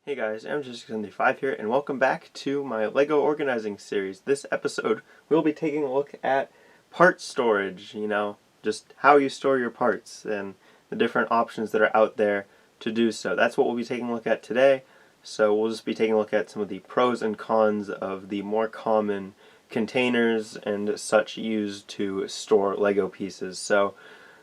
Hey guys, I'm Just75 here, and welcome back to my LEGO organizing series. This episode, we'll be taking a look at part storage, just how you store your parts and the different options that are out there to do so. That's what we'll be taking a look at today. So we'll just be taking a look at some of the pros and cons of the more common containers and such used to store LEGO pieces. So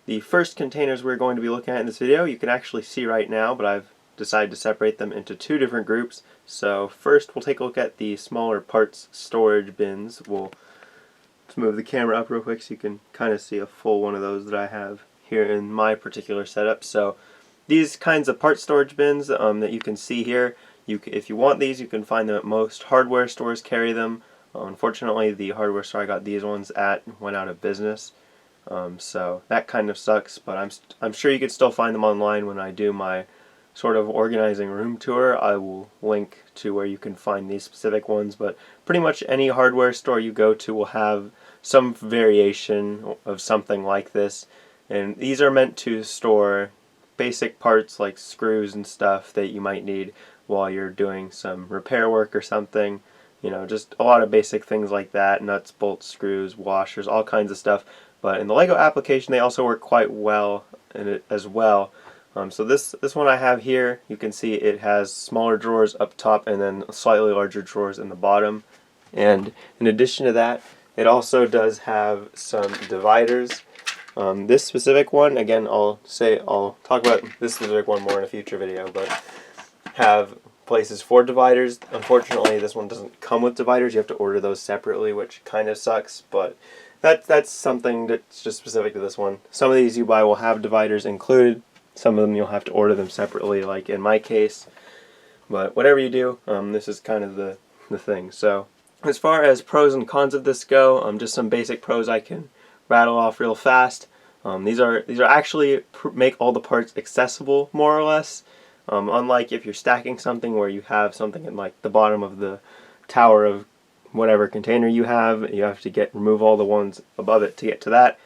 the first containers we're going to be looking at in this video, you can actually see right now, but I've decided to separate them into two different groups. So first we'll take a look at the smaller parts storage bins. Let's move the camera up real quick so you can kind of see a full one of those that I have here in my particular setup. So these kinds of part storage bins that you can see here, if you want these, you can find them at most hardware stores carry them. Unfortunately, the hardware store I got these ones at went out of business. So that kind of sucks, but I'm sure you could still find them online when I do my sort of organizing room tour. I will link to where you can find these specific ones, but pretty much any hardware store you go to will have some variation of something like this, and these are meant to store basic parts like screws and stuff that you might need while you're doing some repair work or something. Just a lot of basic things like that, nuts, bolts, screws, washers, all kinds of stuff. But in the LEGO application they also work quite well in it as well. So this one I have here, you can see it has smaller drawers up top and then slightly larger drawers in the bottom. And in addition to that, it also does have some dividers. This specific one, again, I'll talk about this specific one more in a future video, but have places for dividers. Unfortunately, this one doesn't come with dividers. You have to order those separately, which kind of sucks, but that's something that's just specific to this one. Some of these you buy will have dividers included. Some of them you'll have to order them separately, like in my case. But whatever you do, this is kind of the thing. So as far as pros and cons of this go, just some basic pros I can rattle off real fast. These are actually make all the parts accessible, more or less. Unlike if you're stacking something where you have something in like the bottom of the tower of whatever container you have to remove all the ones above it to get to that.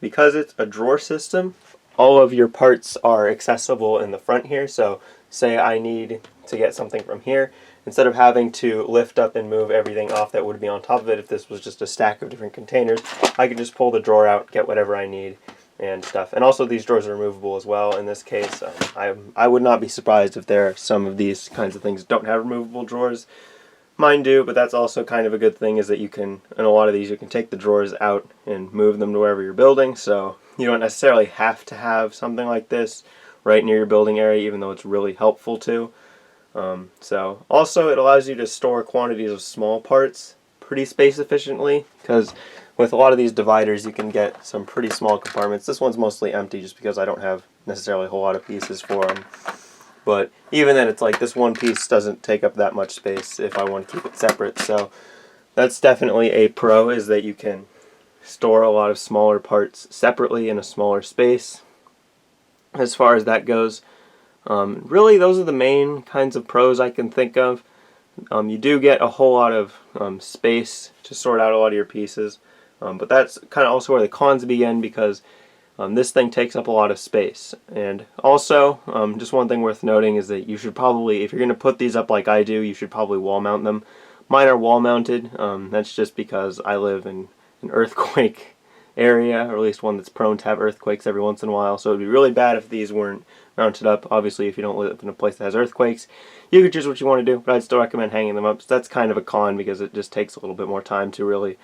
Because it's a drawer system, all of your parts are accessible in the front here. So say I need to get something from here, instead of having to lift up and move everything off that would be on top of it if this was just a stack of different containers, I can just pull the drawer out, get whatever I need and stuff. And also these drawers are removable as well. In this case, I would not be surprised if some of these kinds of things don't have removable drawers. Mine do, but that's also kind of a good thing, is that you can, in a lot of these, you can take the drawers out and move them to wherever you're building, so you don't necessarily have to have something like this right near your building area, even though it's really helpful to. So also it allows you to store quantities of small parts pretty space efficiently, because with a lot of these dividers you can get some pretty small compartments. This one's mostly empty just because I don't have necessarily a whole lot of pieces for them. But even then, it's like this one piece doesn't take up that much space if I want to keep it separate. So that's definitely a pro, is that you can store a lot of smaller parts separately in a smaller space. As far as that goes, really those are the main kinds of pros I can think of. You do get a whole lot of space to sort out a lot of your pieces, but that's kind of also where the cons begin, because this thing takes up a lot of space. And also, just one thing worth noting is that you should probably, if you're going to put these up like I do, you should probably wall mount them. Mine are wall mounted. That's just because I live in an earthquake area, or at least one that's prone to have earthquakes every once in a while. So it would be really bad if these weren't mounted up. Obviously, if you don't live in a place that has earthquakes, you could choose what you want to do, but I'd still recommend hanging them up. So that's kind of a con, because it just takes a little bit more time to really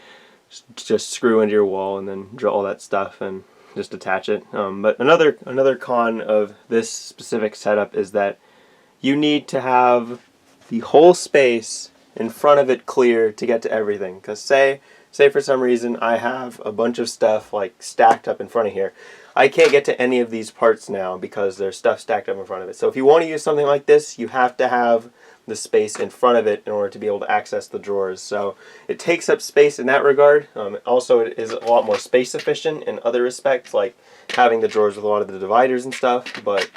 just screw into your wall and then drill all that stuff and just attach it. But another con of this specific setup is that you need to have the whole space in front of it clear to get to everything. Because say for some reason I have a bunch of stuff like stacked up in front of here. I can't get to any of these parts now because there's stuff stacked up in front of it. So if you want to use something like this, you have to have the space in front of it in order to be able to access the drawers. So it takes up space in that regard. Also, it is a lot more space efficient in other respects, like having the drawers with a lot of the dividers and stuff, but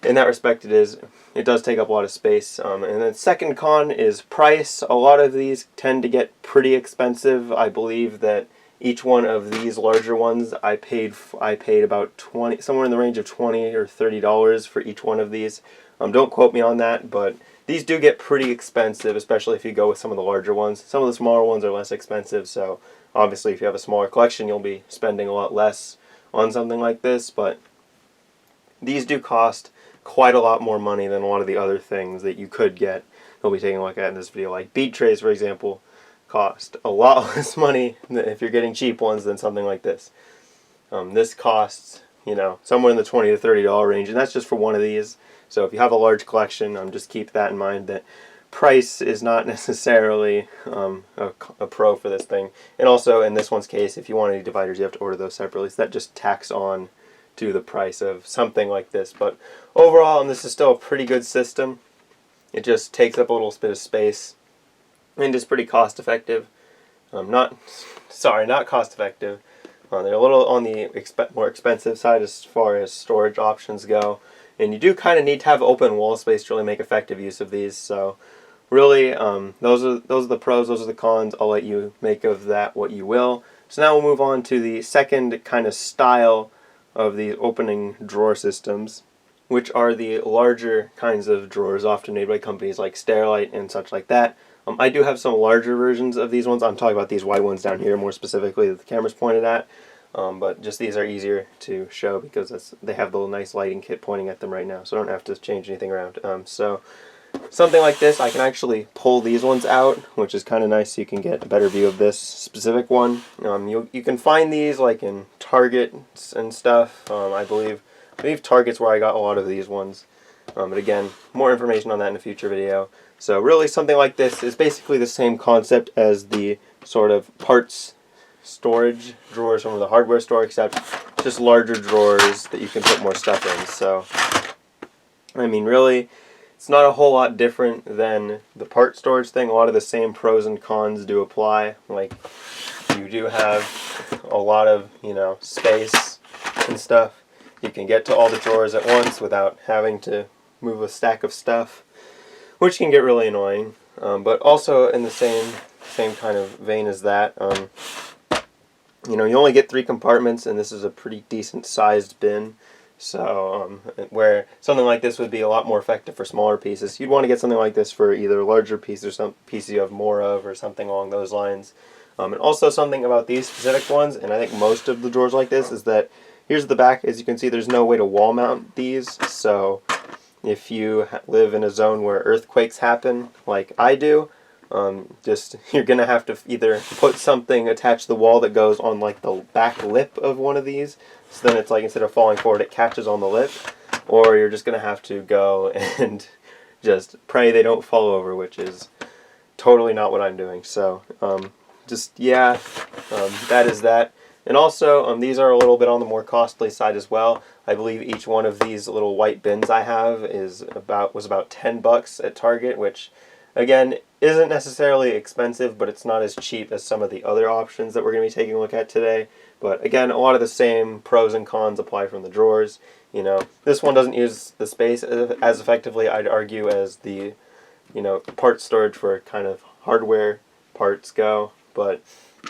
in that respect it does take up a lot of space. And then second con is price. A lot of these tend to get pretty expensive. I believe that each one of these larger ones I paid about somewhere in the range of $20 or $30 for each one of these. Don't quote me on that, but these do get pretty expensive, especially if you go with some of the larger ones. Some of the smaller ones are less expensive, so obviously if you have a smaller collection, you'll be spending a lot less on something like this, but these do cost quite a lot more money than a lot of the other things that you could get. We'll be taking a look at in this video, like bead trays, for example, cost a lot less money if you're getting cheap ones than something like this. This costs, somewhere in the $20 to $30 range, and that's just for one of these. So if you have a large collection, just keep that in mind, that price is not necessarily a pro for this thing. And also, in this one's case, if you want any dividers, you have to order those separately, so that just tacks on to the price of something like this. But overall, this is still a pretty good system. It just takes up a little bit of space and is pretty cost effective. Not cost effective. They're a little on the more expensive side as far as storage options go, and you do kind of need to have open wall space to really make effective use of these. So really, those are the pros, those are the cons. I'll let you make of that what you will. So now we'll move on to the second kind of style of the opening drawer systems, which are the larger kinds of drawers often made by companies like Sterilite and such like that. I do have some larger versions of these ones. I'm talking about these wide ones down here more specifically that the camera's pointed at, but just these are easier to show because they have the little nice lighting kit pointing at them right now, so I don't have to change anything around. So something like this, I can actually pull these ones out, which is kind of nice, so you can get a better view of this specific one. You can find these like in Target and stuff. I believe Target's where I got a lot of these ones. But again, more information on that in a future video. So really, something like this is basically the same concept as the sort of parts storage drawers from the hardware store, except just larger drawers that you can put more stuff in. So, really, it's not a whole lot different than the part storage thing. A lot of the same pros and cons do apply. Like, you do have a lot of, space and stuff. You can get to all the drawers at once without having to move a stack of stuff, which can get really annoying. But also in the same kind of vein as that, you only get 3 compartments, and this is a pretty decent sized bin. So where something like this would be a lot more effective for smaller pieces, you'd want to get something like this for either a larger piece or some piece you have more of, or something along those lines. And also something about these specific ones, and I think most of the drawers like this, is that here's the back. As you can see, there's no way to wall mount these. So if you live in a zone where earthquakes happen, like I do, you're going to have to either put something attached to the wall that goes on like the back lip of one of these, so then it's like instead of falling forward it catches on the lip, or you're just going to have to go and just pray they don't fall over, which is totally not what I'm doing. So that is that. And also, these are a little bit on the more costly side as well. I believe each one of these little white bins I have was about $10 at Target, which again isn't necessarily expensive, but it's not as cheap as some of the other options that we're going to be taking a look at today. But again, a lot of the same pros and cons apply from the drawers. This one doesn't use the space as effectively, I'd argue, as the part storage for kind of hardware parts go, but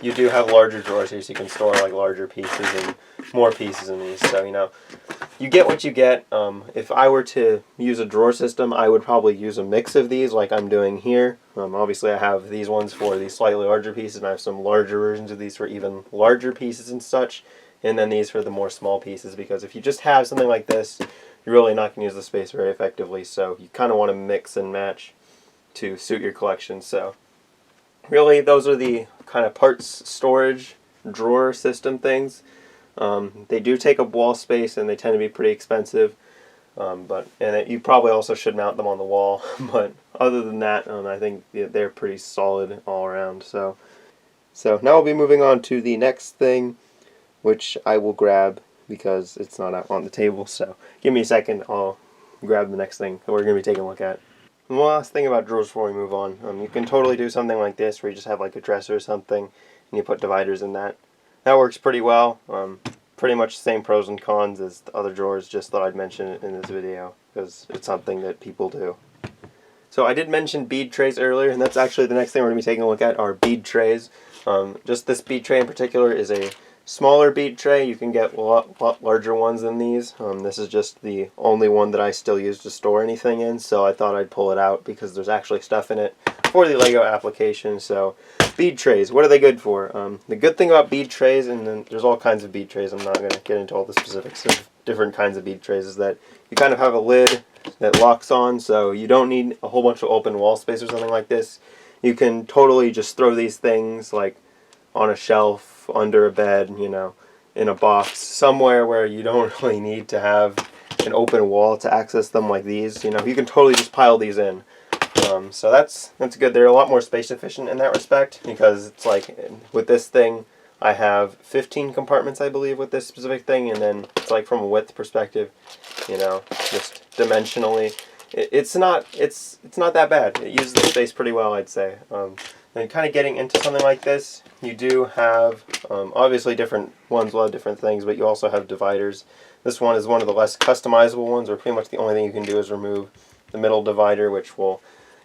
you do have larger drawers here, so you can store like larger pieces and more pieces in these. So you get what you get. If I were to use a drawer system, I would probably use a mix of these like I'm doing here. Obviously I have these ones for these slightly larger pieces, and I have some larger versions of these for even larger pieces and such, and then these for the more small pieces, because if you just have something like this, you're really not going to use the space very effectively. So you kind of want to mix and match to suit your collection. So really, those are the kind of parts storage drawer system things. They do take up wall space, and they tend to be pretty expensive. You probably also should mount them on the wall. But other than that, I think they're pretty solid all around. So now we'll be moving on to the next thing, which I will grab because it's not out on the table. So give me a second. I'll grab the next thing that we're going to be taking a look at. And one last thing about drawers before we move on. You can totally do something like this where you just have like a dresser or something and you put dividers in that. That works pretty well. Pretty much the same pros and cons as the other drawers, just thought I'd mention it in this video because it's something that people do. So I did mention bead trays earlier, and that's actually the next thing we're going to be taking a look at, are bead trays. Just this bead tray in particular is a smaller bead tray, you can get a lot larger ones than these. This is just the only one that I still use to store anything in, so I thought I'd pull it out because there's actually stuff in it for the Lego application. So bead trays, what are they good for? The good thing about bead trays, and then there's all kinds of bead trays, I'm not going to get into all the specifics of different kinds of bead trays, is that you kind of have a lid that locks on, so you don't need a whole bunch of open wall space or something like this. You can totally just throw these things like on a shelf, under a bed, you know, in a box, somewhere where you don't really need to have an open wall to access them like these. You know, you can totally just pile these in. So that's good. They're a lot more space efficient in that respect, because it's like with this thing, I have 15 compartments, I believe, with this specific thing, and then it's like from a width perspective, you know, just dimensionally, it's not that bad. It uses the space pretty well, I'd say. And kind of getting into something like this, you do have obviously different ones will have different things, but you also have dividers. This one is one of the less customizable ones, where pretty much the only thing you can do is remove the middle divider, which will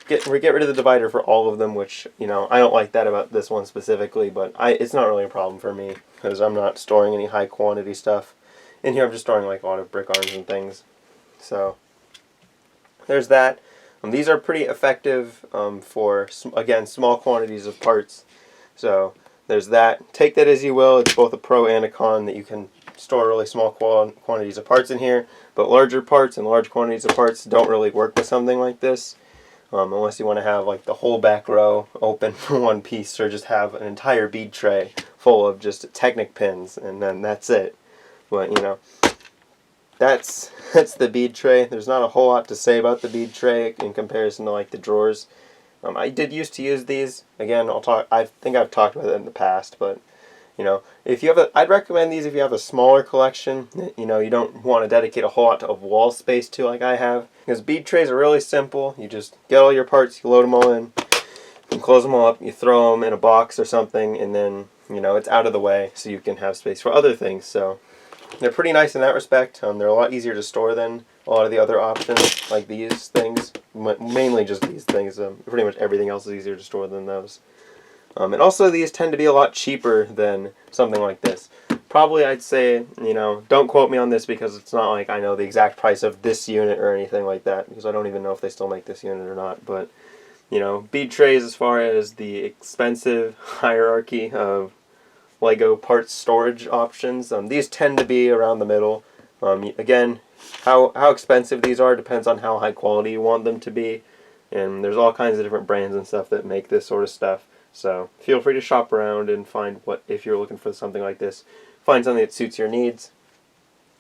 get rid of the divider for all of them, which, you know, I don't like that about this one specifically, but it's not really a problem for me because I'm not storing any high quantity stuff in here. I'm just storing like a lot of brick arms and things. So there's that. These are pretty effective for, again, small quantities of parts. So there's that. Take that as you will. It's both a pro and a con that you can store really small quantities of parts in here, but larger parts and large quantities of parts don't really work with something like this. Unless you want to have like the whole back row open for one piece, or just have an entire bead tray full of just Technic pins, and then that's it. But you know, that's the bead tray. There's not a whole lot to say about the bead tray in comparison to like the drawers. I did used to use these. Again, I think I've talked about it in the past, but you know, if you have I'd recommend these if you have a smaller collection. You know, you don't want to dedicate a whole lot of wall space to like I have, because bead trays are really simple. You just get all your parts, you load them all in, you close them all up, you throw them in a box or something, and then, you know, it's out of the way so you can have space for other things. So they're pretty nice in that respect. They're a lot easier to store than a lot of the other options, like these things. Mainly just these things. Pretty much everything else is easier to store than those. And also these tend to be a lot cheaper than something like this. Probably I'd say, you know, don't quote me on this because it's not like I know the exact price of this unit or anything like that, because I don't even know if they still make this unit or not. But, you know, bead trays, as far as the expensive hierarchy of Lego parts storage options, these tend to be around the middle. Again, how expensive these are depends on how high quality you want them to be, and there's all kinds of different brands and stuff that make this sort of stuff. So feel free to shop around and find if you're looking for something like this, find something that suits your needs.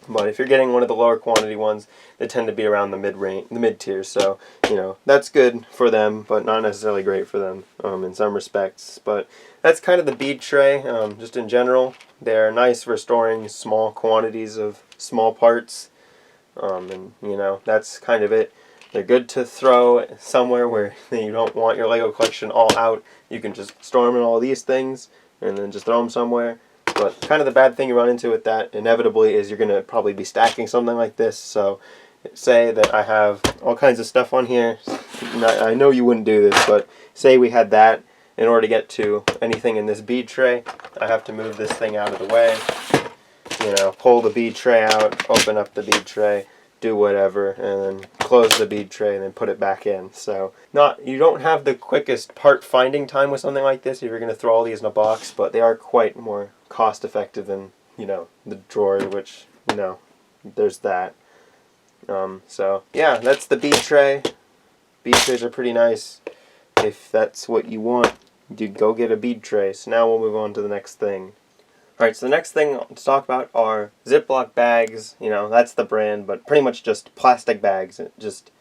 But if you're getting one of the lower quantity ones, they tend to be around the mid tiers. So, you know, that's good for them, but not necessarily great for them in some respects. But that's kind of the bead tray. Just in general, they're nice for storing small quantities of small parts. And, you know, that's kind of it. They're good to throw somewhere where you don't want your Lego collection all out. You can just store them in all these things and then just throw them somewhere. But kind of the bad thing you run into with that inevitably is you're going to probably be stacking something like this. So say that I have all kinds of stuff on here. I know you wouldn't do this, but say we had that. In order to get to anything in this bead tray, I have to move this thing out of the way. You know, pull the bead tray out, open up the bead tray, do whatever, and then close the bead tray and then put it back in. So you don't have the quickest part finding time with something like this if you're going to throw all these in a box, but they are quite more cost effective than, you know, the drawer, which, you know, there's that. So yeah, that's the bead tray. Bead trays are pretty nice. If that's what you want, you go get a bead tray. So now we'll move on to the next thing. Alright, so the next thing to talk about are ziplock bags. You know, that's the brand, but pretty much just plastic bags, just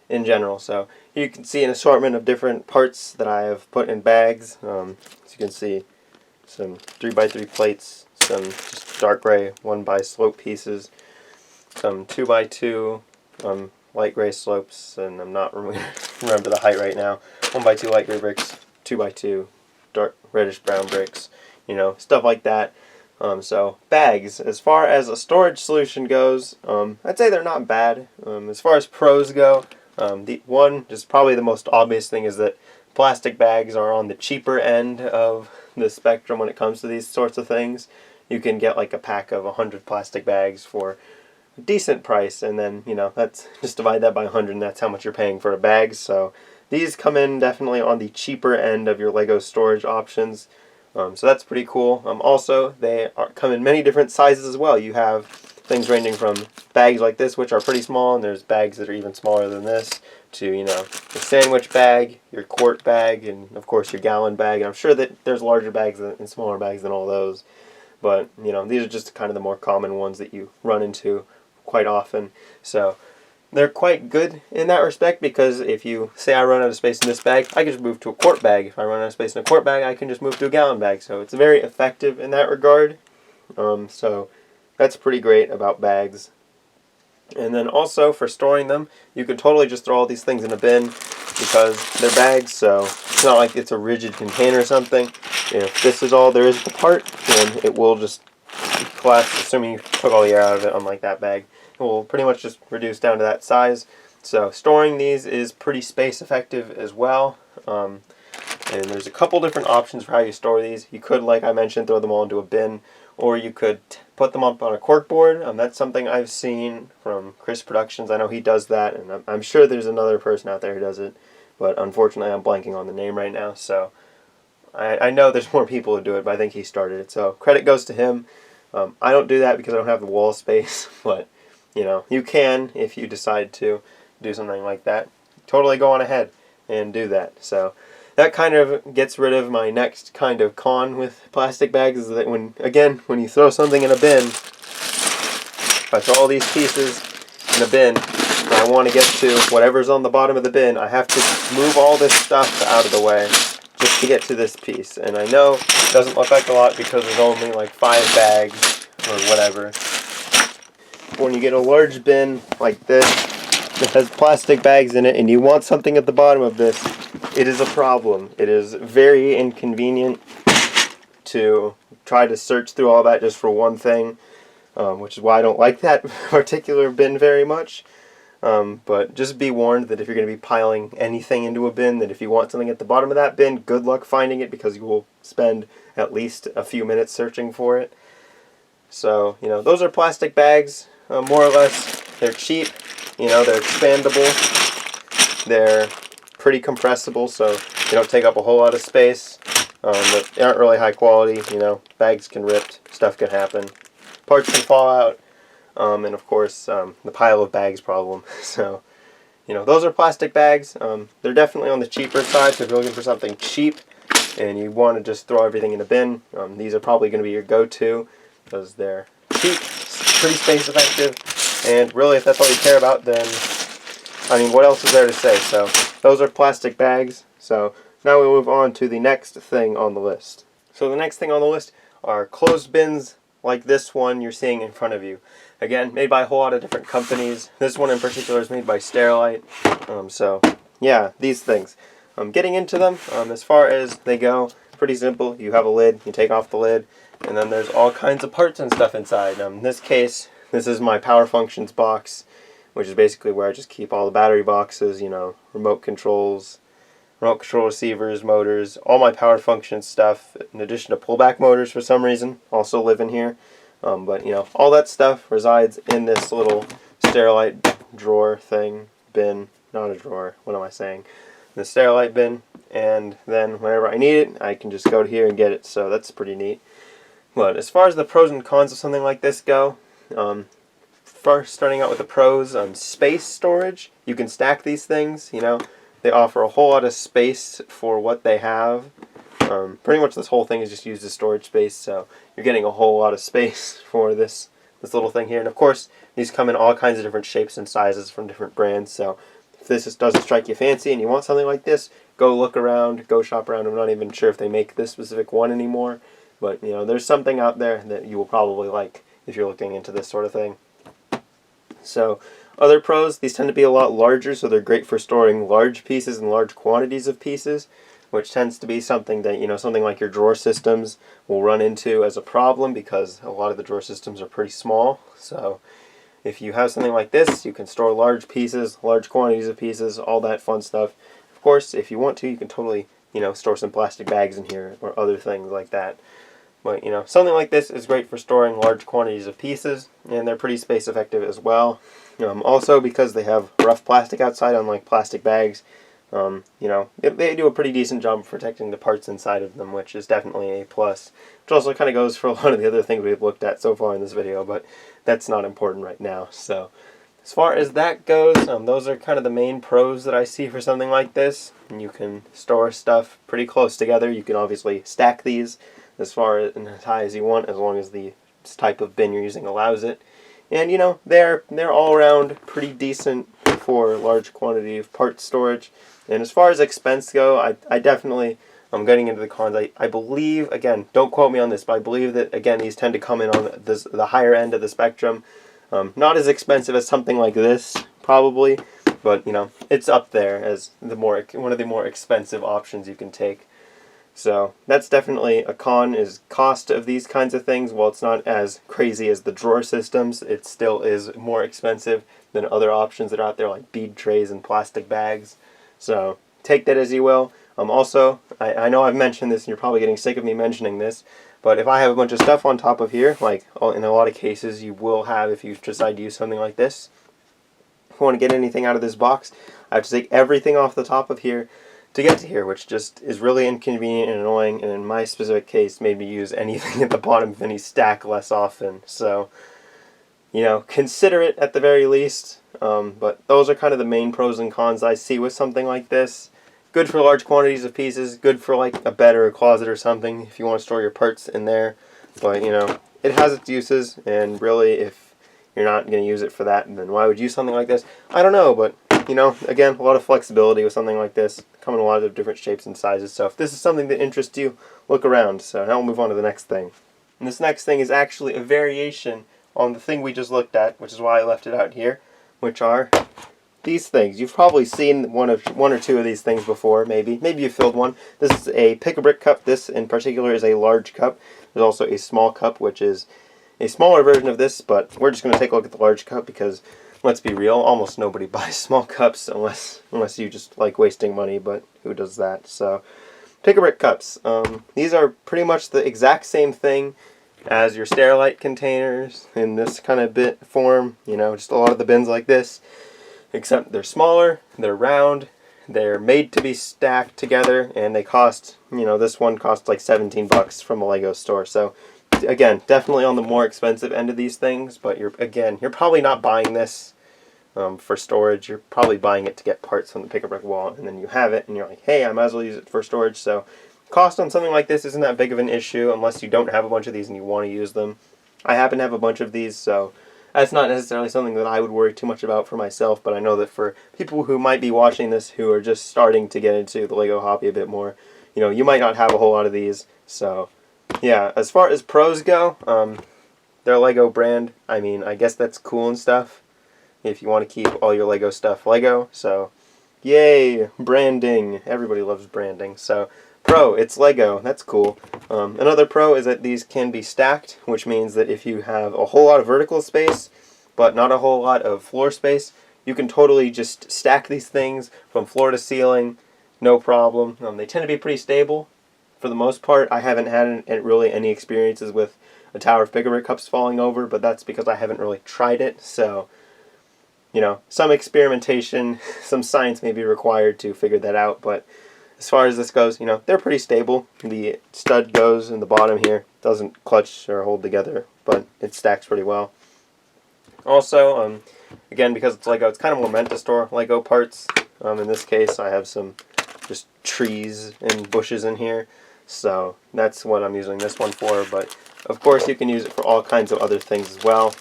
in general. So you can see an assortment of different parts that I have put in bags. As you can see, some 3x3 plates, some just dark gray 1x slope pieces, some 2x2 light gray slopes, and I'm not remember the height right now. 1x2 light gray bricks, 2x2 dark reddish brown bricks, you know, stuff like that. So bags, as far as a storage solution goes, I'd say they're not bad. As far as pros go, just probably the most obvious thing is that plastic bags are on the cheaper end of the spectrum when it comes to these sorts of things. you can get like a pack of 100 plastic bags for a decent price, and then, you know, that's just divide that by 100 and that's how much you're paying for a bag. So these come in definitely on the cheaper end of your Lego storage options. So that's pretty cool. Also, come in many different sizes as well. You have things ranging from bags like this, which are pretty small, and there's bags that are even smaller than this, to, you know, the sandwich bag, your quart bag, and of course your gallon bag. And I'm sure that there's larger bags and smaller bags than all those. But, you know, these are just kind of the more common ones that you run into quite often. So they're quite good in that respect, because if you say I run out of space in this bag, I can just move to a quart bag. If I run out of space in a quart bag, I can just move to a gallon bag. So it's very effective in that regard. So that's pretty great about bags. And then also for storing them, you could totally just throw all these things in a bin because they're bags, so it's not like it's a rigid container or something. If this is all there is to the part, then it will just collapse, assuming you took all the air out of it, unlike that bag. It will pretty much just reduce down to that size. So storing these is pretty space effective as well. And there's a couple different options for how you store these. You could, like I mentioned, throw them all into a bin, or you could put them up on a corkboard. That's something I've seen from Chris Productions. I know he does that, and I'm sure there's another person out there who does it, but unfortunately I'm blanking on the name right now. So I know there's more people who do it, but I think he started it. So credit goes to him. I don't do that because I don't have the wall space, but you know, you can if you decide to do something like that. Totally go on ahead and do that. So that kind of gets rid of my next kind of con with plastic bags, is that when you throw something in a bin, if I throw all these pieces in a bin and I want to get to whatever's on the bottom of the bin, I have to move all this stuff out of the way just to get to this piece. And I know it doesn't look like a lot because there's only like 5 bags or whatever. When you get a large bin like this that has plastic bags in it and you want something at the bottom of this, it is a problem. It is very inconvenient to try to search through all that just for one thing, which is why I don't like that particular bin very much. But just be warned that if you're going to be piling anything into a bin, that if you want something at the bottom of that bin, good luck finding it, because you will spend at least a few minutes searching for it. So, you know, those are plastic bags, more or less. They're cheap, you know, they're expandable, they're pretty compressible, so they don't take up a whole lot of space, but they aren't really high quality. You know, bags can rip, stuff can happen, parts can fall out, and of course the pile of bags problem. So, you know, those are plastic bags. They're definitely on the cheaper side, so if you're looking for something cheap and you want to just throw everything in a bin, these are probably going to be your go-to, because they're cheap, pretty space effective, and really if that's all you care about, then I mean, what else is there to say? So those are plastic bags. So now we'll move on to the next thing on the list. So the next thing on the list are closed bins like this one you're seeing in front of you. Again, made by a whole lot of different companies. This one in particular is made by Sterilite. So yeah, these things. Getting into them, as far as they go, pretty simple. You have a lid, you take off the lid, and then there's all kinds of parts and stuff inside. In this case, this is my Power Functions box, which is basically where I just keep all the battery boxes, you know, remote control receivers, motors, all my Power Functions stuff, in addition to pullback motors for some reason, also live in here. But, you know, all that stuff resides in this little Sterilite drawer thing, bin, not a drawer, what am I saying? The Sterilite bin, and then whenever I need it, I can just go to here and get it, so that's pretty neat. But as far as the pros and cons of something like this go, first starting out with the pros, space storage. You can stack these things, you know, they offer a whole lot of space for what they have. Pretty much this whole thing is just used as storage space, so you're getting a whole lot of space for this little thing here. And of course, these come in all kinds of different shapes and sizes from different brands, so if this just doesn't strike you fancy and you want something like this, go look around, go shop around. I'm not even sure if they make this specific one anymore, but you know, there's something out there that you will probably like if you're looking into this sort of thing. So other pros, these tend to be a lot larger, so they're great for storing large pieces and large quantities of pieces, which tends to be something that, you know, something like your drawer systems will run into as a problem, because a lot of the drawer systems are pretty small. So if you have something like this, you can store large pieces, large quantities of pieces, all that fun stuff. Of course, if you want to, you can totally, you know, store some plastic bags in here or other things like that. But, you know, something like this is great for storing large quantities of pieces, and they're pretty space effective as well. Also, because they have rough plastic outside, unlike plastic bags, you know, they do a pretty decent job of protecting the parts inside of them, which is definitely a plus. Which also kind of goes for a lot of the other things we've looked at so far in this video, but that's not important right now. So, as far as that goes, those are kind of the main pros that I see for something like this. And you can store stuff pretty close together. You can obviously stack these as far as high as you want, as long as the type of bin you're using allows it. And you know, they're all around pretty decent for large quantity of part storage. And as far as expense go, I definitely, I'm getting into the cons. I believe, again, don't quote me on this, but I believe that, again, these tend to come in on the higher end of the spectrum. Not as expensive as something like this, probably, but, you know, it's up there as one of the more expensive options you can take. So that's definitely a con, is cost of these kinds of things. While it's not as crazy as the drawer systems, it still is more expensive than other options that are out there, like bead trays and plastic bags. So take that as you will. Also, I know I've mentioned this and you're probably getting sick of me mentioning this, but if I have a bunch of stuff on top of here, like in a lot of cases you will have if you decide to use something like this, if I want to get anything out of this box, I have to take everything off the top of here to get to here, which just is really inconvenient and annoying, and in my specific case made me use anything at the bottom of any stack less often. So, you know, consider it at the very least. But those are kind of the main pros and cons I see with something like this. Good for large quantities of pieces, good for like a bed or a closet or something if you want to store your parts in there. But, you know, it has its uses, and really if you're not going to use it for that, then why would you use something like this? I don't know, but, you know, again, a lot of flexibility with something like this. Come in a lot of different shapes and sizes. So if this is something that interests you, look around. So now we'll move on to the next thing. And this next thing is actually a variation on the thing we just looked at, which is why I left it out here, which are these things. You've probably seen one or two of these things before, maybe. Maybe you filled one. This is a pick-a-brick cup. This in particular is a large cup. There's also a small cup, which is a smaller version of this, but we're just going to take a look at the large cup because, let's be real, almost nobody buys small cups unless you just like wasting money, but who does that? So, pick-a-brick cups. These are pretty much the exact same thing as your Sterilite containers in this kind of bit form. You know, just a lot of the bins like this, except they're smaller, they're round, they're made to be stacked together, and they cost, you know, this one costs like 17 bucks from a Lego store. So, again, definitely on the more expensive end of these things, but you're probably not buying this for storage. You're probably buying it to get parts from the pick-a-brick wall, and then you have it, and you're like, hey, I might as well use it for storage. So cost on something like this isn't that big of an issue unless you don't have a bunch of these and you want to use them. I happen to have a bunch of these, so that's not necessarily something that I would worry too much about for myself, but I know that for people who might be watching this who are just starting to get into the Lego hobby a bit more, you know, you might not have a whole lot of these. So yeah, as far as pros go, they're a Lego brand. I mean, I guess that's cool and stuff if you want to keep all your Lego stuff Lego. So yay, branding. Everybody loves branding. So pro, it's Lego. That's cool. Another pro is that these can be stacked, which means that if you have a whole lot of vertical space, but not a whole lot of floor space, you can totally just stack these things from floor to ceiling, no problem. They tend to be pretty stable for the most part. I haven't had really any experiences with a tower of pick-a-brick cups falling over, but that's because I haven't really tried it. So, you know, some experimentation, some science may be required to figure that out, but as far as this goes, you know, they're pretty stable. The stud goes in the bottom here. Doesn't clutch or hold together, but it stacks pretty well. Also, again, because it's Lego, it's kind of more meant to store Lego parts. In this case, I have some just trees and bushes in here, so that's what I'm using this one for. But of course, you can use it for all kinds of other things as well.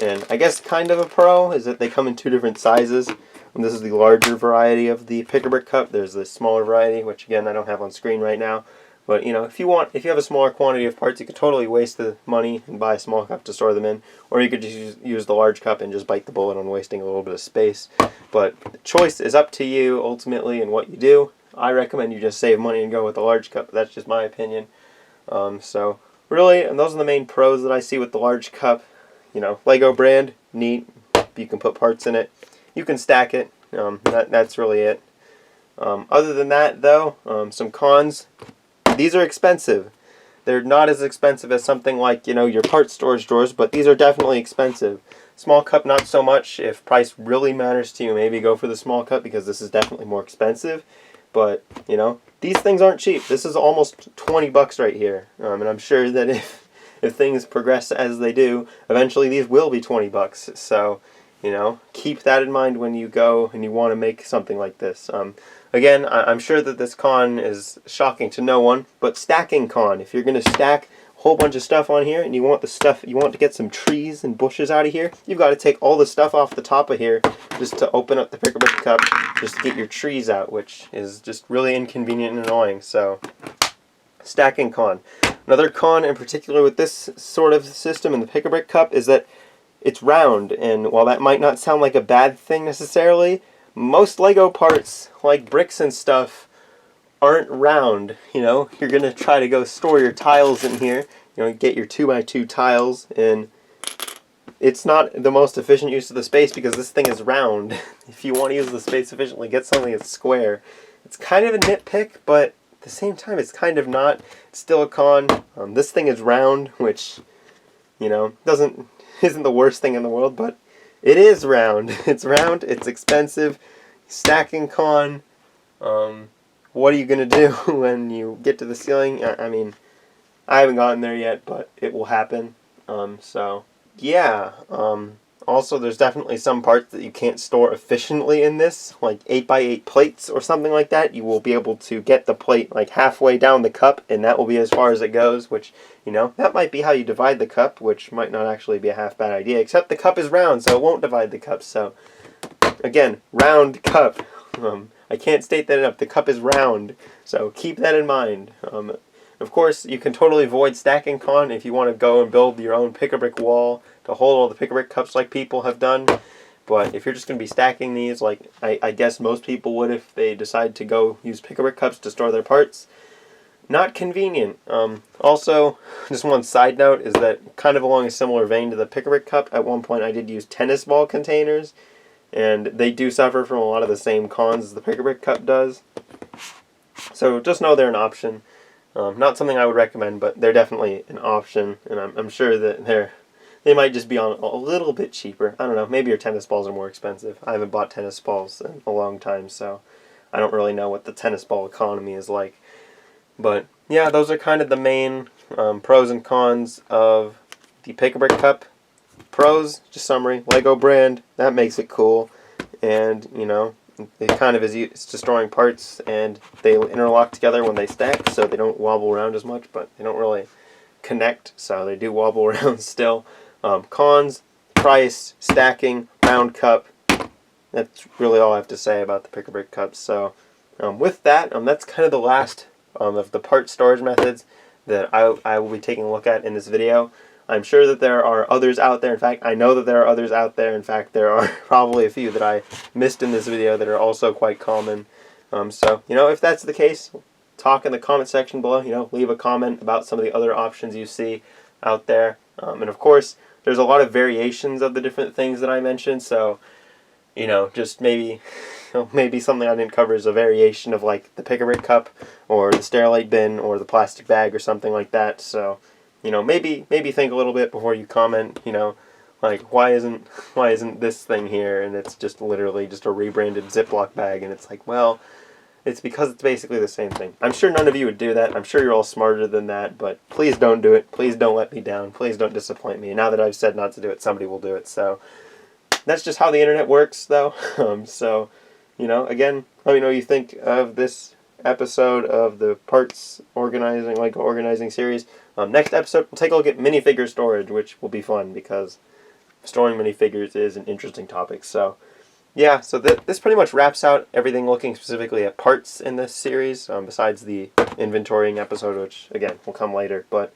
And I guess kind of a pro is that they come in two different sizes. And this is the larger variety of the pick-a-brick cup. There's the smaller variety, which again I don't have on screen right now. But you know, if you have a smaller quantity of parts, you could totally waste the money and buy a small cup to store them in, or you could just use the large cup and just bite the bullet on wasting a little bit of space. But the choice is up to you ultimately and what you do. I recommend you just save money and go with the large cup. That's just my opinion. So really, and those are the main pros that I see with the large cup. You know, Lego brand, neat. You can put parts in it. You can stack it. That's really it. Other than that, though, some cons. These are expensive. They're not as expensive as something like, you know, your parts storage drawers, but these are definitely expensive. Small cup, not so much. If price really matters to you, maybe go for the small cup because this is definitely more expensive. But, you know, these things aren't cheap. This is almost 20 bucks right here. And I'm sure that if things progress as they do, eventually these will be 20 bucks. So, you know, keep that in mind when you go and you want to make something like this. Again, I'm sure that this con is shocking to no one, but stacking con. If you're going to stack a whole bunch of stuff on here and you want to get some trees and bushes out of here, you've got to take all the stuff off the top of here just to open up the pick-a-brick cup, just to get your trees out, which is just really inconvenient and annoying. So, stacking con. Another con in particular with this sort of system in the pick-a-brick cup is that it's round, and while that might not sound like a bad thing necessarily, most Lego parts, like bricks and stuff, aren't round. You know, you're going to try to go store your tiles in here, you know, get your 2x2 tiles, and it's not the most efficient use of the space because this thing is round. If you want to use the space efficiently, get something that's square. It's kind of a nitpick, but at the same time, it's kind of not. It's still a con. This thing is round, which, you know, isn't the worst thing in the world, but it is round. It's round, it's expensive. Stacking con. What are you going to do when you get to the ceiling? I mean, I haven't gotten there yet, but it will happen. So, yeah. Also, there's definitely some parts that you can't store efficiently in this, like 8x8 plates or something like that. You will be able to get the plate like halfway down the cup, and that will be as far as it goes, which, you know, that might be how you divide the cup, which might not actually be a half bad idea, except the cup is round, so it won't divide the cup. So, again, round cup. I can't state that enough. The cup is round, so keep that in mind. Of course, you can totally avoid stacking con if you want to go and build your own pick-a-brick wall to hold all the pick-a-brick cups like people have done. But if you're just going to be stacking these, like I guess most people would if they decide to go use pick-a-brick cups to store their parts, not convenient. Also, just one side note is that kind of along a similar vein to the pick-a-brick cup, at one point I did use tennis ball containers, and they do suffer from a lot of the same cons as the pick-a-brick cup does. So just know they're an option. Not something I would recommend, but they're definitely an option, and I'm sure that they might just be on a little bit cheaper. I don't know, maybe your tennis balls are more expensive. I haven't bought tennis balls in a long time, so I don't really know what the tennis ball economy is like. But yeah, those are kind of the main pros and cons of the pick-a-brick cup. Pros, just summary, Lego brand, that makes it cool, and, you know, it kind of is used to storing parts, and they interlock together when they stack, so they don't wobble around as much, but they don't really connect, so they do wobble around still. Cons, price, stacking, round cup. That's really all I have to say about the pick-a-brick cups. So with that, that's kind of the last of the part storage methods that I will be taking a look at in this video. I'm sure that there are others out there. In fact, I know that there are others out there. In fact, there are probably a few that I missed in this video that are also quite common. So, you know, if that's the case, talk in the comment section below. You know, leave a comment about some of the other options you see out there. And of course, there's a lot of variations of the different things that I mentioned. So, you know, just maybe something I didn't cover is a variation of like the pick-a-brick cup or the Sterilite bin or the plastic bag or something like that. So, you know, maybe think a little bit before you comment, you know, like why isn't this thing here, and it's just literally just a rebranded Ziploc bag, and it's like, well, it's because it's basically the same thing. I'm sure none of you would do that. I'm sure you're all smarter than that, but please don't do it. Please don't let me down. Please don't disappoint me. Now that I've said not to do it, somebody will do it. So that's just how the internet works, though. So, you know, again, let me know what you think of this episode of the parts organizing, Lego organizing series. Next episode, we'll take a look at minifigure storage, which will be fun because storing minifigures is an interesting topic. So, yeah, so this pretty much wraps out everything looking specifically at parts in this series, besides the inventorying episode, which, again, will come later. But,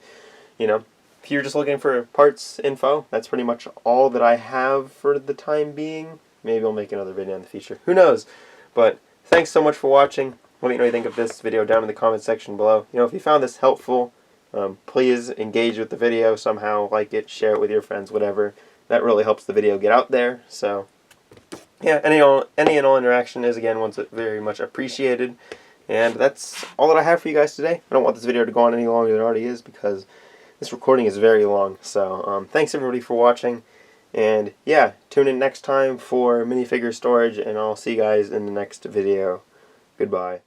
you know, if you're just looking for parts info, that's pretty much all that I have for the time being. Maybe I'll make another video in the future. Who knows? But thanks so much for watching. Let me know what you think of this video down in the comment section below. You know, if you found this helpful, please engage with the video somehow, like it, share it with your friends, whatever. That really helps the video get out there. So, yeah, any and all interaction is, again, very much appreciated. And that's all that I have for you guys today. I don't want this video to go on any longer than it already is because this recording is very long. So thanks everybody for watching. And yeah, tune in next time for minifigure storage, and I'll see you guys in the next video. Goodbye.